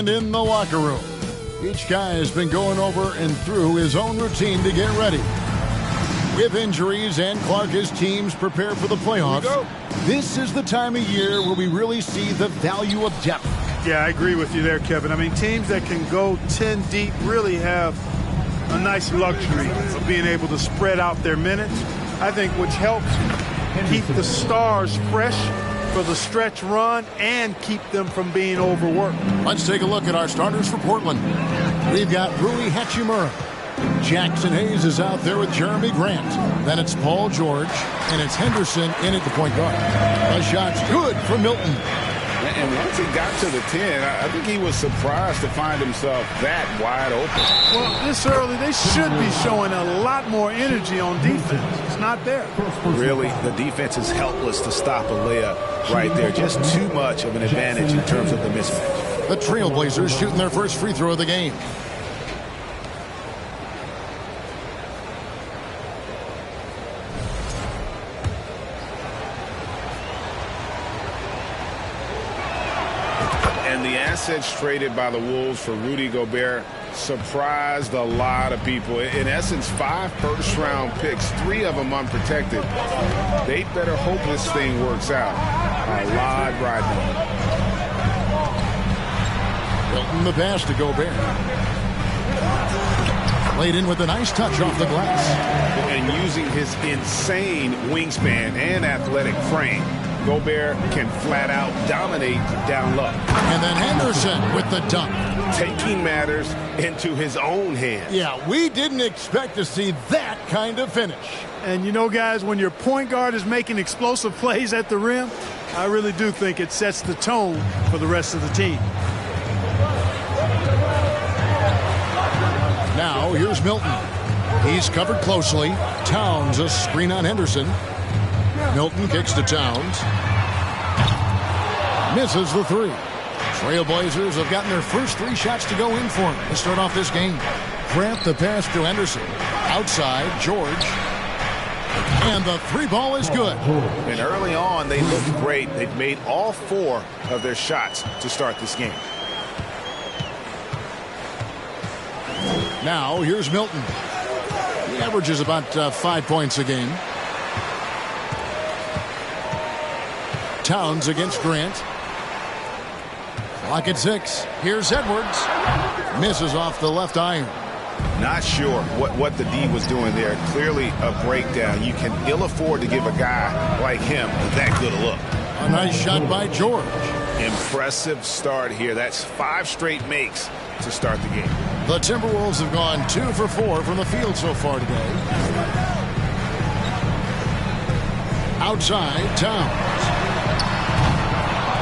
And in the locker room, each guy has been going over and through his own routine to get ready. With injuries and Clark, his teams prepare for the playoffs. This is the time of year where we really see the value of depth. Yeah, I agree with you there, Kevin. I mean, teams that can go 10 deep really have a nice luxury of being able to spread out their minutes. I think which helps keep the stars fresh for the stretch run and keep them from being overworked. Let's take a look at our starters for Portland. We've got Rui Hachimura. Jackson Hayes is out there with Jeremy Grant. Then it's Paul George, and it's Henderson in at the point guard. A shot's good for Milton. And once he got to the 10, I think he was surprised to find himself that wide open. Well, this early, they should be showing a lot more energy on defense. It's not there. Really, the defense is helpless to stop a layup right there. Just too much of an advantage in terms of the mismatch. The Trailblazers shooting their first free throw of the game. And the assets traded by the Wolves for Rudy Gobert surprised a lot of people. In essence, 5 first-round picks, 3 of them unprotected. They better hope this thing works out. A lot riding on it. Milton the pass to Gobert. Laid in with a nice touch off the glass. And using his insane wingspan and athletic frame, Gobert can flat out dominate down low. And then Henderson with the dunk. Taking matters into his own hands. Yeah, we didn't expect to see that kind of finish. And you know, guys, when your point guard is making explosive plays at the rim, I really do think it sets the tone for the rest of the team. Now, here's Milton. He's covered closely. Towns a screen on Henderson. Milton kicks to Towns. Misses the 3. Trailblazers have gotten their first 3 shots to go in for him to start off this game. Grant the pass to Henderson. Outside, George. And the 3 ball is good. And early on, they looked great. They've made all 4 of their shots to start this game. Now, here's Milton. He averages about 5 points a game. Towns against Grant. Clock at 6. Here's Edwards. Misses off the left iron. Not sure what the D was doing there. Clearly a breakdown. You can ill afford to give a guy like him that good a look. A nice shot by George. Impressive start here. That's 5 straight makes to start the game. The Timberwolves have gone 2 for 4 from the field so far today. Outside, Towns.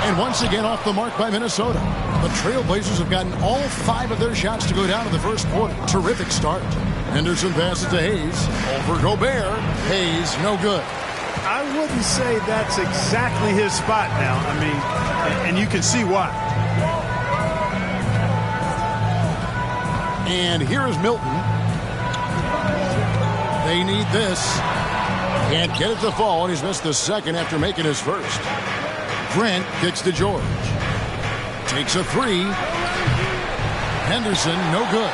And once again off the mark by Minnesota. The Trailblazers have gotten all 5 of their shots to go down in the first quarter. Terrific start. Henderson passes to Hayes. Over Gobert. Hayes, no good. I wouldn't say that's exactly his spot now. I mean, and you can see why. And here is Milton. They need this. Can't get it to fall, and he's missed the second after making his first. Grant kicks to George. Takes a 3. Henderson, no good.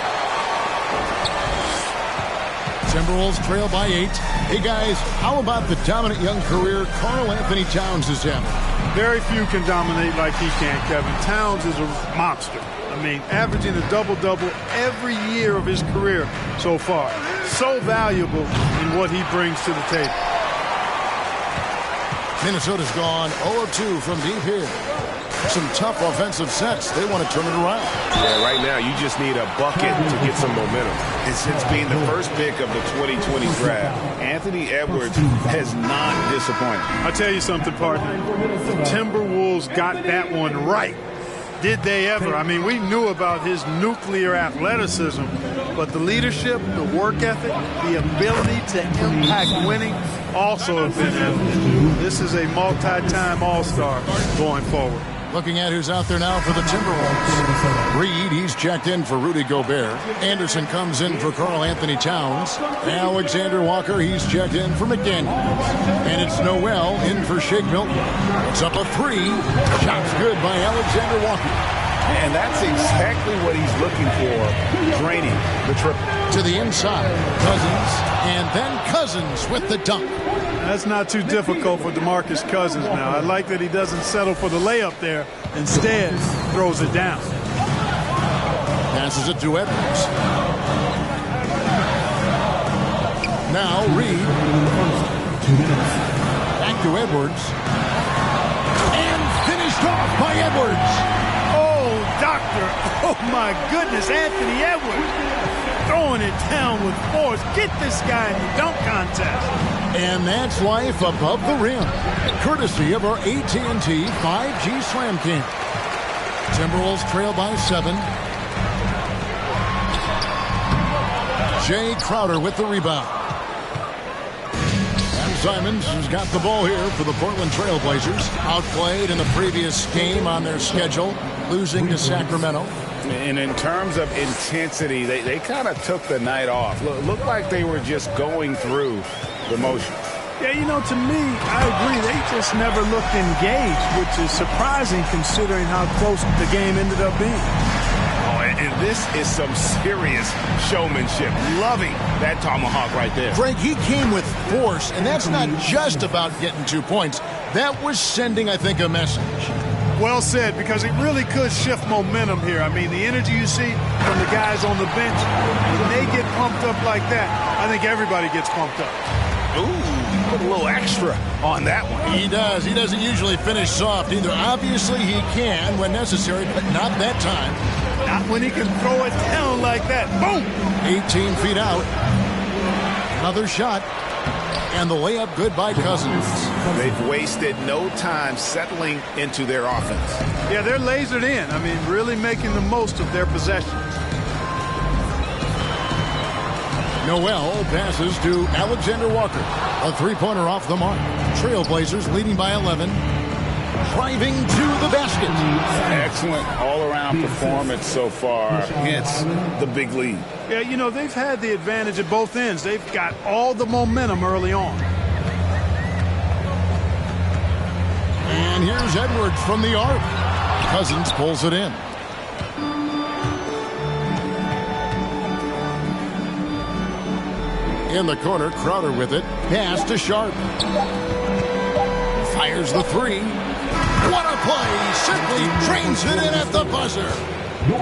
Timberwolves trail by 8. Hey, guys, how about the dominant young career Karl Anthony Towns is having? Very few can dominate like he can, Kevin. Towns is a monster. I mean, averaging a double-double every year of his career so far. So valuable in what he brings to the table. Minnesota's gone 0-2 from deep here. Some tough offensive sets. They want to turn it around. Yeah, right now you just need a bucket to get some momentum. And since being the first pick of the 2020 draft, Anthony Edwards has not disappointed. I'll tell you something, partner. The Timberwolves got that one right. Did they ever? I mean, we knew about his nuclear athleticism, but the leadership, the work ethic, the ability to impact winning also have been evident. This is a multi-time All-Star going forward. Looking at who's out there now for the Timberwolves. Reed, he's checked in for Rudy Gobert. Anderson comes in for Karl Anthony Towns. Alexander Walker, he's checked in for McDaniels. And it's Noel in for Shake Milton. It's up a 3. Shot's good by Alexander Walker. And that's exactly what he's looking for, draining the triple. To the inside, Cousins, and then Cousins with the dunk. That's not too difficult for DeMarcus Cousins now. I like that he doesn't settle for the layup there. Instead, throws it down. Passes it to Edwards. Now Reed. Back to Edwards. And finished off by Edwards. Oh, doctor. Oh, my goodness. Anthony Edwards throwing it down with force. Get this guy in the dunk contest. And that's life above the rim, courtesy of our AT&T 5G Slam Cam. Timberwolves trail by 7. Jay Crowder with the rebound. And Simons has got the ball here for the Portland Trail Blazers. Outplayed in the previous game on their schedule, losing to Sacramento. And in terms of intensity, they kind of took the night off. Looked like they were just going through the motion. Yeah, you know, to me, I agree. They just never looked engaged, which is surprising considering how close the game ended up being. Oh, and this is some serious showmanship. Loving that tomahawk right there. Frank, he came with force, and that's not just about getting 2 points. That was sending, I think, a message. Well said, because it really could shift momentum here. I mean, the energy you see from the guys on the bench, when they get pumped up like that, I think everybody gets pumped up. Ooh, put a little extra on that one. He does. He doesn't usually finish soft either. Obviously, he can when necessary, but not that time. Not when he can throw it down like that. Boom! 18 feet out. Another shot. And the layup good by Cousins. They've wasted no time settling into their offense. Yeah, they're lasered in. I mean, really making the most of their possession. Noel passes to Alexander Walker. A three-pointer off the mark. Trailblazers leading by 11. Driving to the basket. Excellent all-around performance so far. Hence the big lead. Yeah, you know, they've had the advantage at both ends. They've got all the momentum early on. And here's Edwards from the arc. Cousins pulls it in. In the corner, Crowder with it. Pass to Sharp. Fires the three. What a play! Simply drains it in at the buzzer.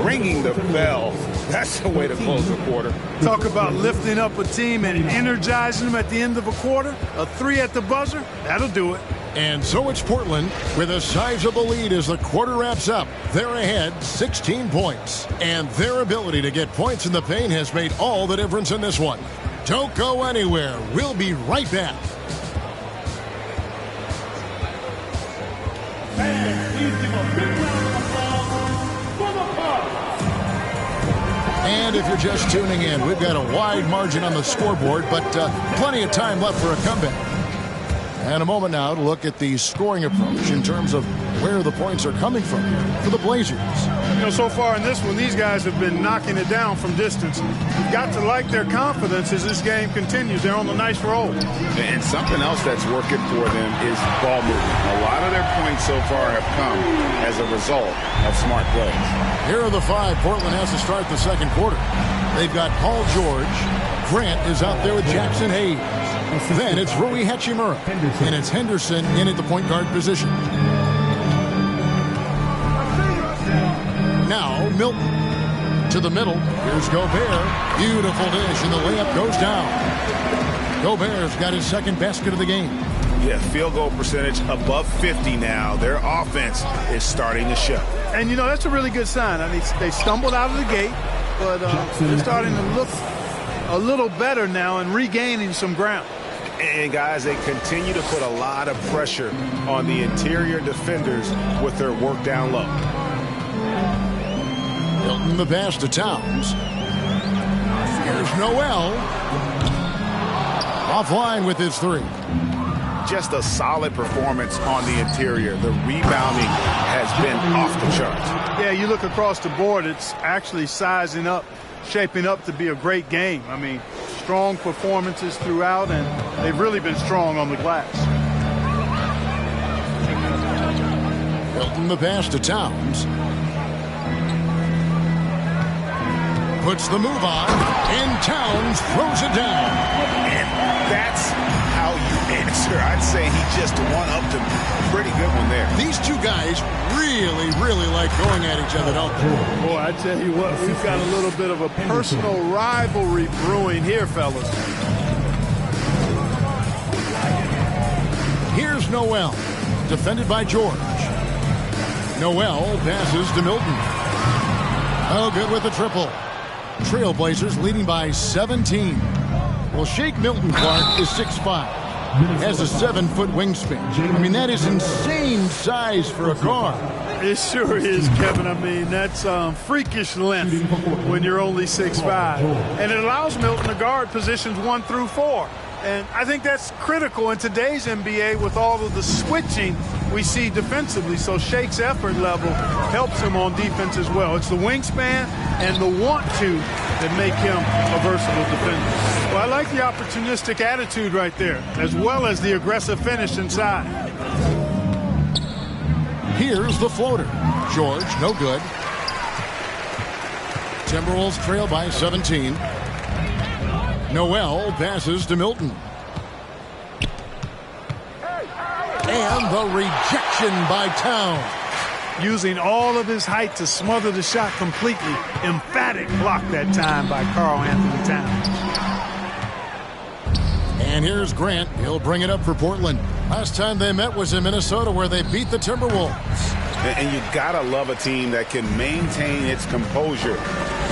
Ringing the bell. That's the way to close the quarter. Talk about lifting up a team and energizing them at the end of a quarter. A three at the buzzer, that'll do it. And so it's Portland with a sizable lead as the quarter wraps up. They're ahead 16 points. And their ability to get points in the paint has made all the difference in this one. Don't go anywhere. We'll be right back. And if you're just tuning in, we've got a wide margin on the scoreboard, but plenty of time left for a comeback. And a moment now to look at the scoring approach in terms of where the points are coming from for the Blazers. You know, so far in this one, these guys have been knocking it down from distance. You've got to like their confidence as this game continues. They're on a nice roll. And something else that's working for them is ball movement. A lot of their points so far have come as a result of smart plays. Here are the five Portland has to start the second quarter. They've got Paul George. Grant is out there with Jackson Hayes. Then it's Rui Hachimura, and it's Henderson in at the point guard position. Now Milton to the middle. Here's Gobert. Beautiful dish, and the layup goes down. Gobert's got his second basket of the game. Yeah, field goal percentage above 50 now. Their offense is starting to show. And, you know, that's a really good sign. I mean, they stumbled out of the gate, but they're starting to look a little better now and regaining some ground. And, guys, they continue to put a lot of pressure on the interior defenders with their work down low. Milton the pass to Towns. Here's Noel. Offline with his three. Just a solid performance on the interior. The rebounding has been off the charts. Yeah, you look across the board, it's actually sizing up, shaping up to be a great game. I mean, strong performances throughout, and they've really been strong on the glass. Milton the pass to Towns. puts the move on, and Towns throws it down. And that's how you answer. I'd say he just one-upped him. Pretty good one there. These two guys really, really like going at each other, don't they? Boy, I tell you what, we've got a little bit of a personal rivalry brewing here, fellas. Here's Noel, defended by George. Noel passes to Milton. Oh, good with the triple. Trailblazers leading by 17. Well, Shake Milton Clark is 6'5". Has a 7-foot wingspan. I mean, that is insane size for a guard. It sure is, Kevin. I mean, that's freakish length when you're only 6'5". And it allows Milton to guard positions 1 through 4. And I think that's critical in today's NBA with all of the switching we see defensively. So Shake's effort level helps him on defense as well. It's the wingspan and the want-to that make him a versatile defender. Well, I like the opportunistic attitude right there, as well as the aggressive finish inside. Here's the floater. George, no good. Timberwolves trail by 17. Noel passes to Milton. And the rejection by Towns. Using all of his height to smother the shot completely. Emphatic block that time by Karl-Anthony Towns. And here's Grant. He'll bring it up for Portland. Last time they met was in Minnesota, where they beat the Timberwolves. And you gotta love a team that can maintain its composure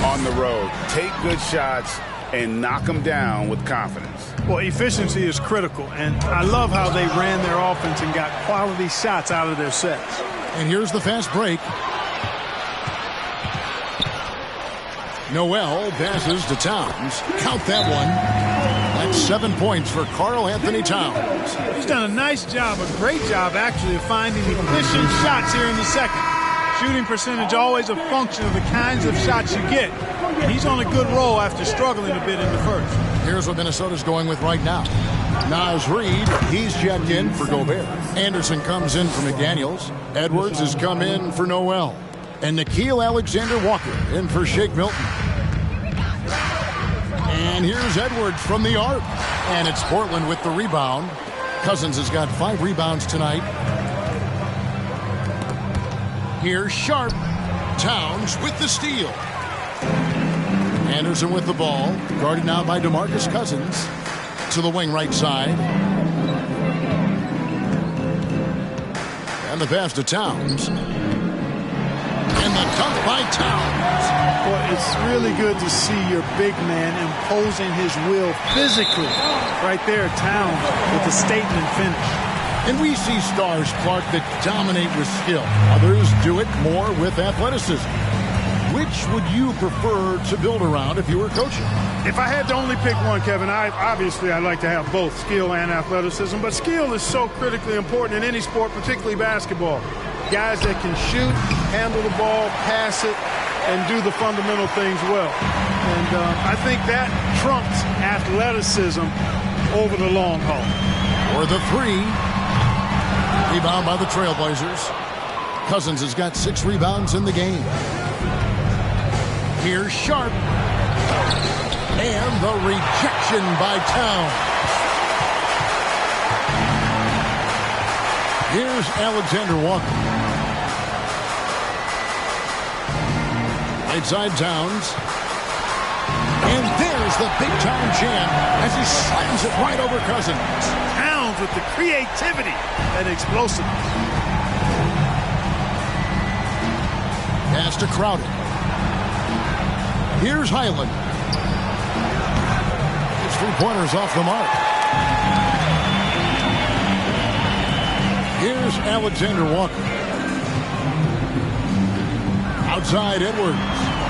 on the road. Take good shots and knock them down with confidence. Well, efficiency is critical, and I love how they ran their offense and got quality shots out of their sets. And here's the fast break. Noel passes to Towns. Count that one. That's 7 points for Karl-Anthony Towns. He's done a nice job, a great job, actually, of finding efficient shots here in the second. Shooting percentage always a function of the kinds of shots you get. He's on a good roll after struggling a bit in the first. Here's what Minnesota's going with right now. Naz Reid, he's checked in for Gobert. Anderson comes in for McDaniels. Edwards has come in for Noel. And Nickeil Alexander-Walker in for Shake Milton. And here's Edwards from the arc. And it's Portland with the rebound. Cousins has got 5 rebounds tonight. Here's Sharp. Towns with the steal. Anderson with the ball. Guarded now by DeMarcus Cousins. To the wing right side. And the pass to Towns. And the dunk by Towns. Well, it's really good to see your big man imposing his will physically. Right there, Towns with the statement finish. And we see stars, Clark, that dominate with skill. Others do it more with athleticism. Which would you prefer to build around if you were coaching? If I had to only pick one, Kevin, I'd like to have both skill and athleticism. But skill is so critically important in any sport, particularly basketball. Guys that can shoot, handle the ball, pass it, and do the fundamental things well. And I think that trumps athleticism over the long haul. Or the 3. Rebound by the Trailblazers. Cousins has got 6 rebounds in the game. Here's Sharp. And the rejection by Towns. Here's Alexander Walker. Right side Towns. And there's the big-time jam as he slams it right over Cousins. Towns with the creativity and explosiveness. Pass to Crowder. Here's Highland. His 3-pointers off the mark. Here's Alexander Walker. Outside Edwards.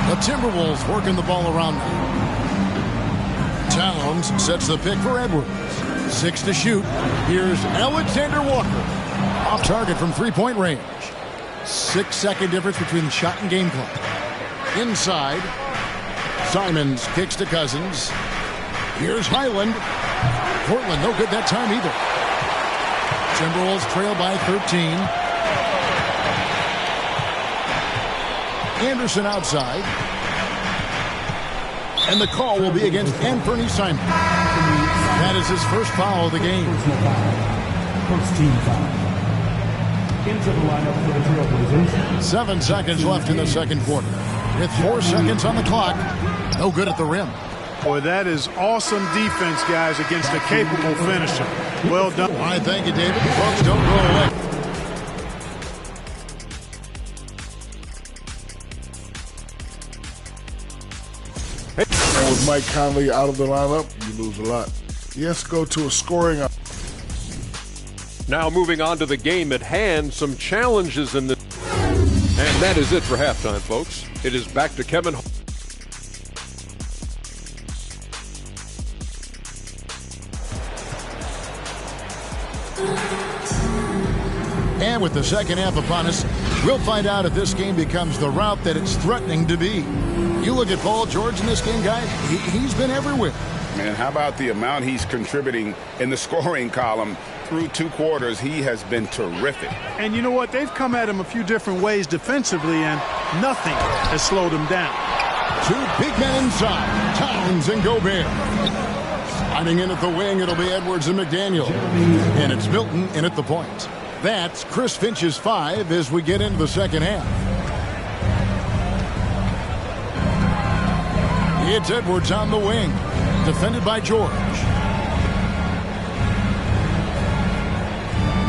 The Timberwolves working the ball around now. Towns sets the pick for Edwards. 6 to shoot. Here's Alexander Walker. Off target from 3-point range. 6-second difference between the shot and game clock. Inside. Simons kicks to Cousins. Here's Highland. Portland, no good that time either. Timberwolves trail by 13. Anderson outside. And the call will be against Anthony Simon. That is his first foul of the game. First team foul. Into the lineup for the Trailblazers. 7 seconds left in the second quarter. With 4 seconds on the clock. No good at the rim. Boy, that is awesome defense, guys, against a capable finisher. Well done. I thank you, David. Folks, don't go away. With Mike Conley out of the lineup, you lose a lot. Yes, go to a scoring. Now moving on to the game at hand, some challenges in the... And that is it for halftime, folks. It is back to Kevin. And with the second half upon us, we'll find out if this game becomes the route that it's threatening to be. You look at Paul George in this game, guys, he's been everywhere. Man, how about the amount he's contributing in the scoring column through 2 quarters? He has been terrific. And you know what? They've come at him a few different ways defensively, and nothing has slowed him down. 2 big men inside, Towns and Gobert. Sliding in at the wing, it'll be Edwards and McDaniel. And it's Milton in at the point. That's Chris Finch's 5 as we get into the second half. It's Edwards on the wing, defended by George.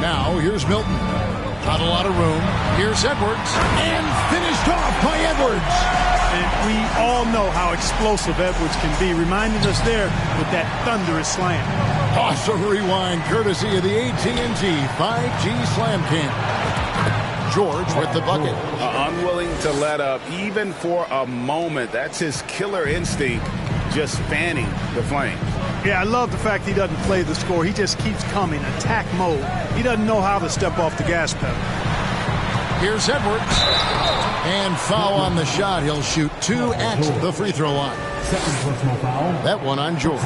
Now here's Milton. Not a lot of room. Here's Edwards. And finished off by Edwards. And we all know how explosive Edwards can be, reminding us there with that thunderous slam. Awesome rewind, courtesy of the AT&T 5G Slam Cam. George with the bucket. Unwilling to let up, even for a moment. That's his killer instinct, just fanning the flame. Yeah, I love the fact he doesn't play the score. He just keeps coming, attack mode. He doesn't know how to step off the gas pedal. Here's Edwards. And foul on the shot. He'll shoot 2 at the free throw line. Second personal foul. That one on George.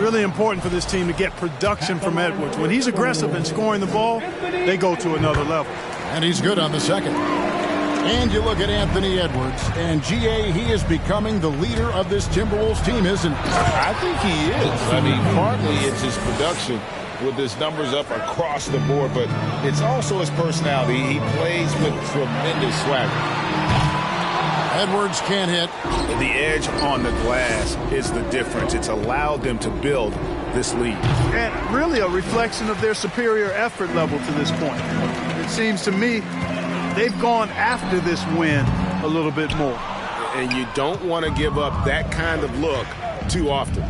Really important for this team to get production from Edwards. When he's aggressive in scoring the ball, they go to another level. And he's good on the second. And you look at Anthony Edwards, and G.A., he is becoming the leader of this Timberwolves team, isn't he? I think he is. I mean, partly it's his production with his numbers up across the board, but it's also his personality. He plays with tremendous swagger. Edwards can't hit. The edge on the glass is the difference. It's allowed them to build this lead. And really a reflection of their superior effort level to this point. It seems to me they've gone after this win a little bit more. And you don't want to give up that kind of look too often.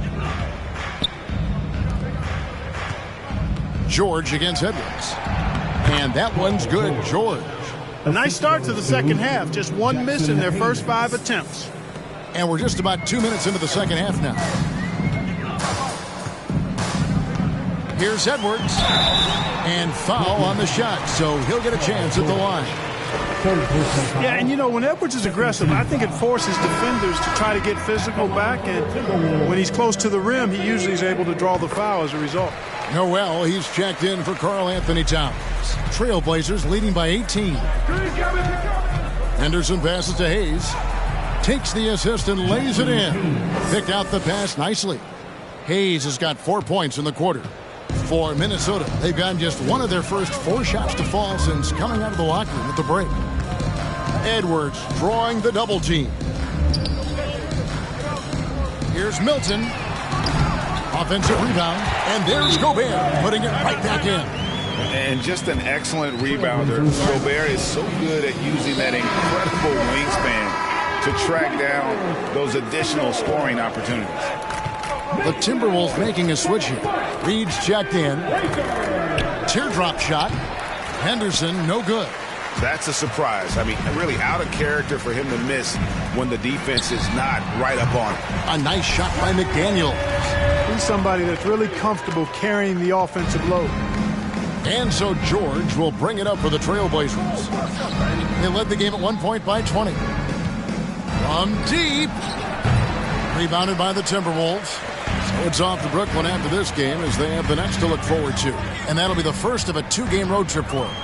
George against Edwards. And that one's good, George. A nice start to the second half. Just 1 miss in their first 5 attempts. And we're just about 2 minutes into the second half now. Here's Edwards. And foul on the shot, so he'll get a chance at the line. Yeah, and you know, when Edwards is aggressive, I think it forces defenders to try to get physical back, and when he's close to the rim, he usually is able to draw the foul as a result. Noel, he's checked in for Karl Anthony Towns. Trailblazers leading by 18. Henderson passes to Hayes. Takes the assist and lays it in. Picked out the pass nicely. Hayes has got 4 points in the quarter. For Minnesota, they've gotten just one of their first 4 shots to fall since coming out of the locker room at the break. Edwards drawing the double team. Here's Milton. Offensive rebound. And there's Gobert putting it right back in. And just an excellent rebounder. Gobert is so good at using that incredible wingspan to track down those additional scoring opportunities. The Timberwolves making a switch here. Reed's checked in. Teardrop shot. Henderson, no good. That's a surprise. I mean, really out of character for him to miss when the defense is not right up on him. A nice shot by McDaniel. He's somebody that's really comfortable carrying the offensive load. And so George will bring it up for the Trailblazers. They led the game at 1 point by 20. From deep. Rebounded by the Timberwolves. So it's off to Brooklyn after this game as they have the next to look forward to. And that'll be the first of a 2-game road trip for them.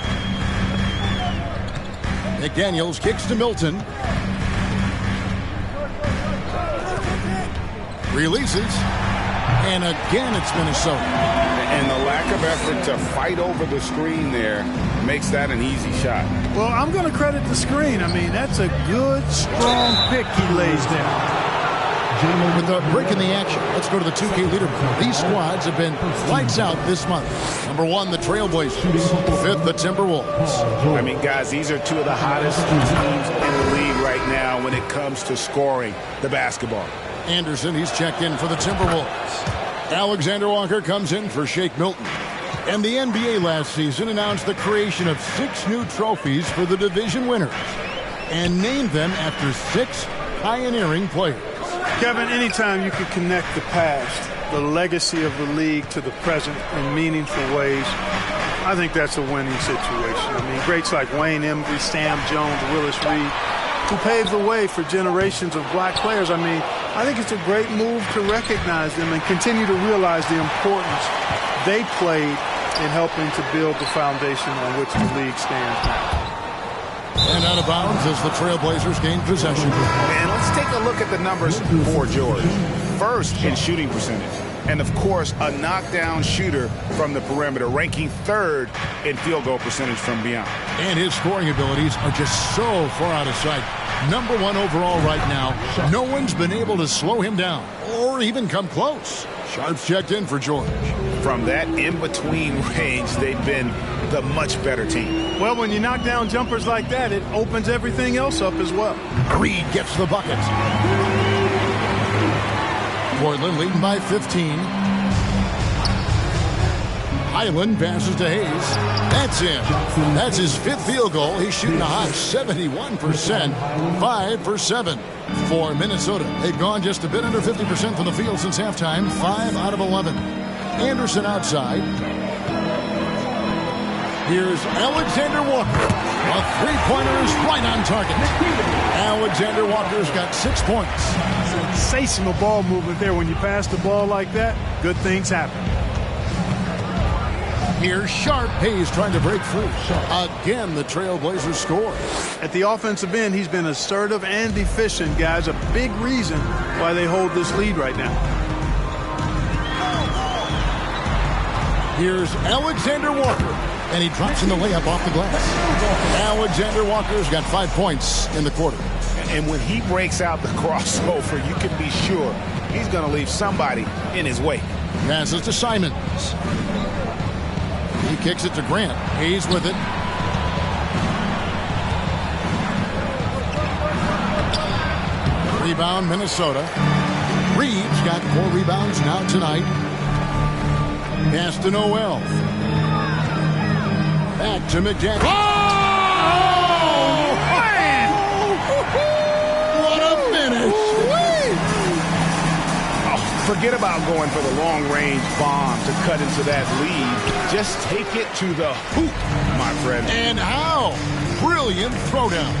McDaniels kicks to Milton. Releases. And again, it's Minnesota. And the lack of effort to fight over the screen there makes that an easy shot. Well, I'm going to credit the screen. I mean, that's a good, strong pick he lays down. With the break in the action, let's go to the 2K leaderboard. These squads have been lights out this month. Number 1, the Trailblazers. 5th, the Timberwolves. I mean, guys, these are two of the hottest teams in the league right now when it comes to scoring the basketball. Anderson, he's checked in for the Timberwolves. Alexander Walker comes in for Shake Milton. And the NBA last season announced the creation of 6 new trophies for the division winners and named them after 6 pioneering players. Kevin, anytime you can connect the past, the legacy of the league to the present in meaningful ways, I think that's a winning situation. I mean, greats like Wayne Embry, Sam Jones, Willis Reed, who paved the way for generations of black players. I mean, I think it's a great move to recognize them and continue to realize the importance they played in helping to build the foundation on which the league stands now. And out of bounds as the Trailblazers gain possession. And let's take a look at the numbers for George. First in shooting percentage. And, of course, a knockdown shooter from the perimeter, ranking 3rd in field goal percentage from beyond. And his scoring abilities are just so far out of sight. Number 1 overall right now. No one's been able to slow him down or even come close. Sharp's checked in for George. From that in-between range, they've been the much better team. Well, when you knock down jumpers like that, it opens everything else up as well. Reed gets the bucket. Portland leading by 15. Highland passes to Hayes. That's in. That's his 5th field goal. He's shooting a hot 71%. 5 for 7 for Minnesota. They've gone just a bit under 50% from the field since halftime. 5 out of 11. Anderson outside. Here's Alexander Walker. A three-pointer is right on target. Alexander Walker's got 6 points. Sensational ball movement there. When you pass the ball like that, good things happen. Here's Sharp. Hayes trying to break free. Again, the Trailblazers score. At the offensive end, he's been assertive and efficient, guys. A big reason why they hold this lead right now. Here's Alexander Walker. And he drops in the layup off the glass. Alexander Walker's got 5 points in the quarter. And when he breaks out the crossover, you can be sure he's going to leave somebody in his wake. Passes to Simons. He kicks it to Grant. Hayes with it. Rebound, Minnesota. Reed's got 4 rebounds now tonight. Pass to Noel. Back to McDaniel. Oh! Man! What a finish! Oh, forget about going for the long-range bomb to cut into that lead. Just take it to the hoop, my friend. And how? Brilliant throwdown.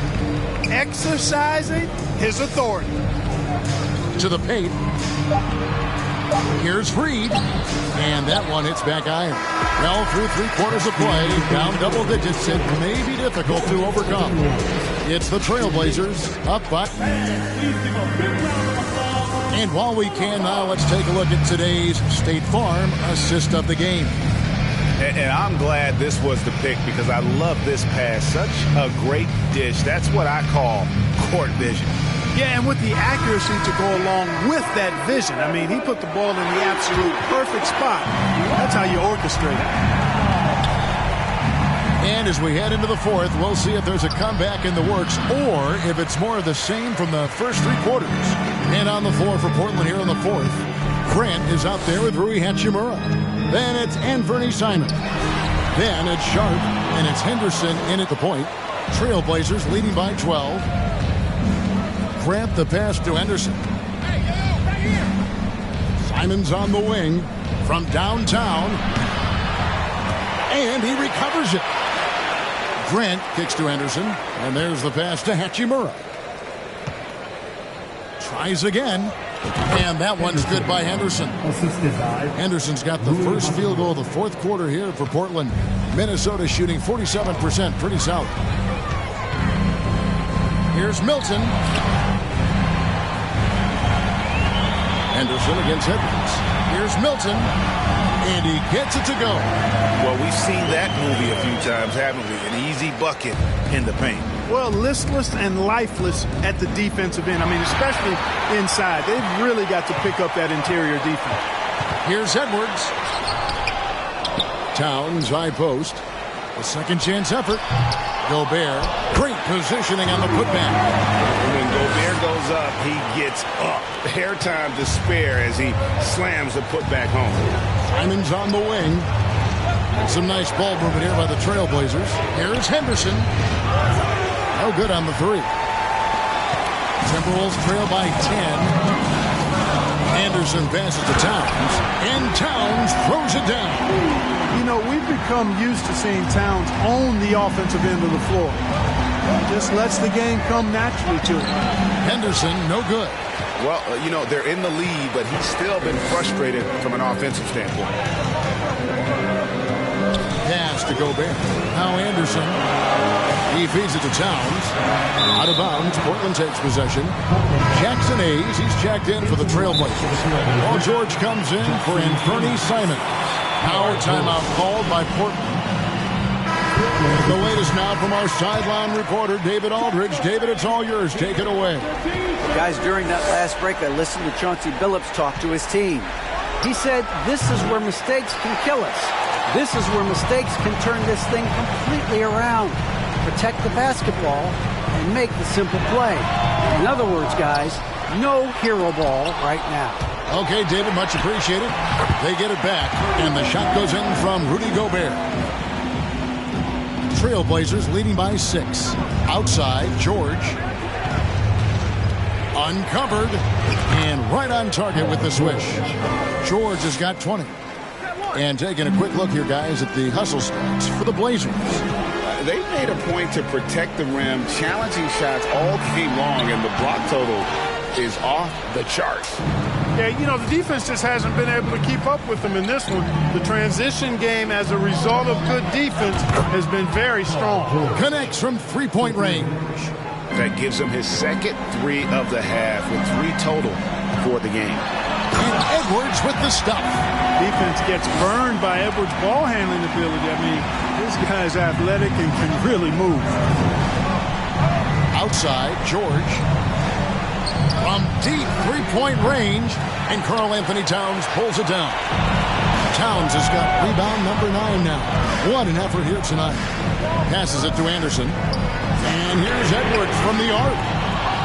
Exercising his authority. To the paint. Here's Reed. And that one hits back iron. Well, through 3/4 of play, down double digits, it may be difficult to overcome. It's the Trailblazers up by. And while we can now, let's take a look at today's State Farm assist of the game. And I'm glad this was the pick because I love this pass. Such a great dish. That's what I call court vision. Yeah, and with the accuracy to go along with that vision. I mean, he put the ball in the absolute perfect spot. That's how you orchestrate it. And as we head into the 4th, we'll see if there's a comeback in the works or if it's more of the same from the first 3 quarters. And on the floor for Portland here in the 4th, Grant is out there with Rui Hachimura. Then it's Anthony Simon. Then it's Sharp, and it's Henderson in at the point. Trailblazers leading by 12. Grant the pass to Henderson. Simon's on the wing from downtown. And he recovers it. Grant kicks to Henderson. And there's the pass to Hachimura. Tries again. And that one's good by Henderson. Henderson's got the first field goal of the 4th quarter here for Portland. Minnesota shooting 47%. Pretty solid. Here's Milton. Henderson against Edwards. Here's Milton, and he gets it to go. Well, we've seen that movie a few times, haven't we? An easy bucket in the paint. Well, listless and lifeless at the defensive end. I mean, especially inside. They've really got to pick up that interior defense. Here's Edwards. Towns, high post. A second chance effort. Gobert, great positioning on the putback. When Gobert goes up, he gets up. Hair time to spare as he slams the putback home. Simon's on the wing. Some nice ball movement here by the Trailblazers. Here's Henderson. No good on the three. Timberwolves trail by 10. Anderson passes to Towns, and Towns throws it down. You know, we've become used to seeing Towns own the offensive end of the floor. Just lets the game come naturally to him. Henderson, no good. Well, you know, they're in the lead, but he's still been frustrated from an offensive standpoint. Pass to Gobert. Now Anderson. He feeds it to Towns. Out of bounds. Portland takes possession. Jackson Hayes. He's checked in for the Trailblazers. Paul George comes in for Anthony Simon. Power timeout called by Portland. The latest now from our sideline reporter, David Aldridge. David, it's all yours. Take it away. Guys, during that last break, I listened to Chauncey Billups talk to his team. He said, this is where mistakes can kill us. This is where mistakes can turn this thing completely around. Protect the basketball and make the simple play. In other words, guys, no hero ball right now. Okay, David, much appreciated. They get it back, and the shot goes in from Rudy Gobert. Trailblazers leading by 6. Outside, George. Uncovered, and right on target with the swish. George has got 20. And taking a quick look here, guys, at the hustle stats for the Blazers. They made a point to protect the rim, challenging shots all game long, and the block total is off the charts. Yeah, you know, the defense just hasn't been able to keep up with them in this one. The transition game, as a result of good defense, has been very strong. Connects from three-point range. That gives him his second 3 of the half, with 3 total for the game. And Edwards with the stuff. Defense gets burned by Edwards' ball handling ability. I mean, this guy's athletic and can really move. Outside, George. From deep three-point range, and Karl Anthony Towns pulls it down. Towns has got rebound number 9 now. What an effort here tonight. Passes it to Anderson. And here's Edwards from the arc.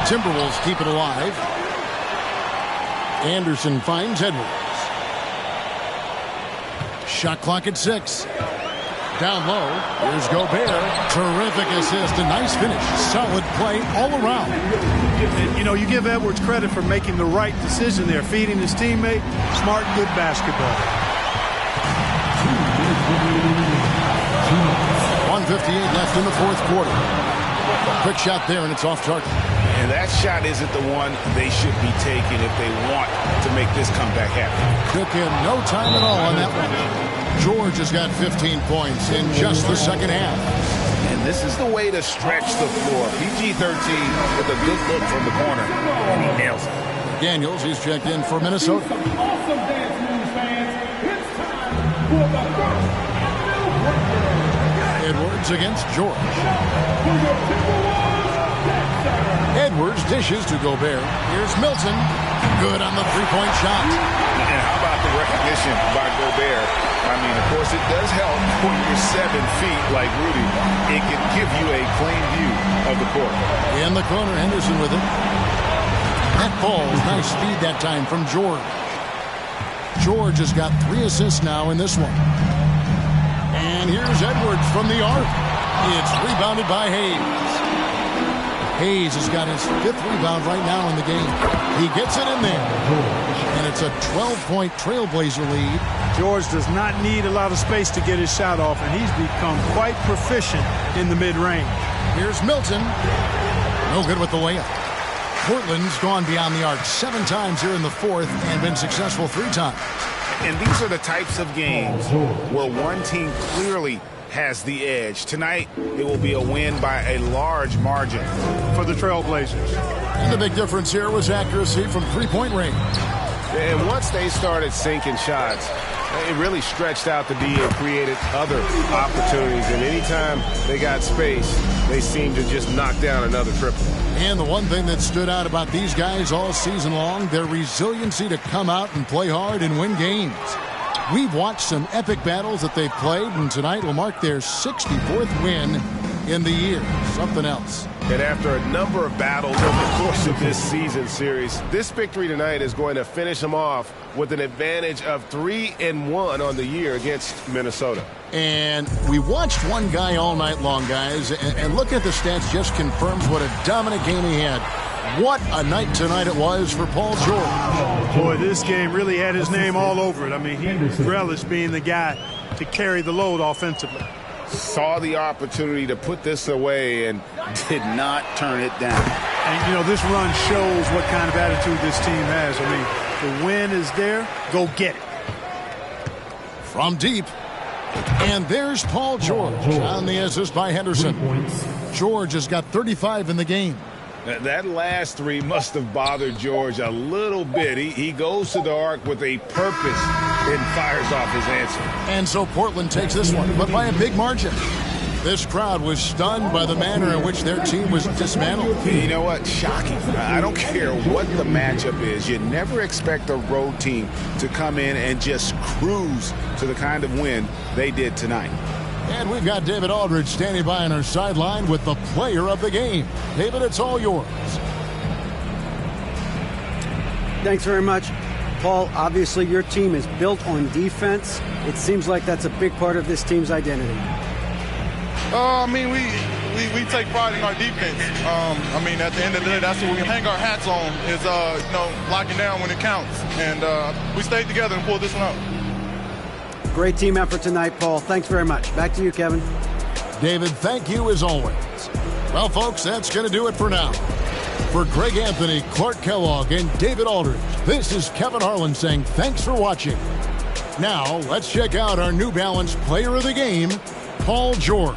Timberwolves keep it alive. Anderson finds Edwards. Shot clock at 6. Down low. Here's Gobert. Terrific assist. A nice finish. Solid play all around. And, you know, you give Edwards credit for making the right decision there. Feeding his teammate. Smart, good basketball. 1:58 left in the fourth quarter. Quick shot there, and it's off target. And that shot isn't the one they should be taking if they want to make this comeback happen. Took him no time at all on that one. George has got 15 points in just the second half. And this is the way to stretch the floor. PG-13 with a good look from the corner, and he nails it. Daniels, he's checked in for Minnesota. Edwards against George. Edwards dishes to Gobert. Here's Milton. Good on the three-point shot. And how about the recognition by Gobert? I mean, of course, it does help when you're 7 feet like Rudy. It can give you a clean view of the court. In the corner, Henderson with it. That ball's nice speed that time from George. George has got 3 assists now in this one. And here's Edwards from the arc. It's rebounded by Hayes. Hayes has got his 5th rebound right now in the game. He gets it in there. And it's a 12-point Trailblazer lead. George does not need a lot of space to get his shot off, and he's become quite proficient in the mid-range. Here's Milton. No good with the layup. Portland's gone beyond the arc 7 times here in the fourth and been successful 3 times. And these are the types of games where one team clearly has the edge. Tonight, it will be a win by a large margin for the Trailblazers. And the big difference here was accuracy from three-point range. And once they started sinking shots, it really stretched out the D and created other opportunities. And anytime they got space, they seemed to just knock down another triple. And the one thing that stood out about these guys all season long, their resiliency to come out and play hard and win games. We've watched some epic battles that they've played, and tonight will mark their 64th win in the year. Something else. And after a number of battles over the course of this season series, this victory tonight is going to finish them off with an advantage of 3-1 on the year against Minnesota. And we watched one guy all night long, guys, and look at the stats, just confirms what a dominant game he had. What a night tonight it was for Paul George. Boy, this game really had his name all over it. I mean, he relished being the guy to carry the load offensively. Saw the opportunity to put this away and did not turn it down. And, you know, this run shows what kind of attitude this team has. I mean, the win is there. Go get it. From deep. And there's Paul George on the assist by Henderson. George has got 35 in the game. That last three must have bothered George a little bit. He goes to the arc with a purpose and fires off his answer. And so Portland takes this one, but by a big margin. This crowd was stunned by the manner in which their team was dismantled. You know what? Shocking. I don't care what the matchup is. You never expect a road team to come in and just cruise to the kind of win they did tonight. And we've got David Aldridge standing by on our sideline with the player of the game. David, it's all yours. Thanks very much. Paul, obviously your team is built on defense. It seems like that's a big part of this team's identity. I mean, we take pride in our defense. I mean, at the end of the day, that's what we hang our hats on is, you know, locking down when it counts. And we stayed together and pulled this one out. Great team effort tonight, Paul. Thanks very much. Back to you, Kevin. David, thank you as always. Well, folks, that's going to do it for now. For Greg Anthony, Clark Kellogg, and David Aldridge, this is Kevin Harlan saying thanks for watching. Now, let's check out our New Balance player of the game, Paul George.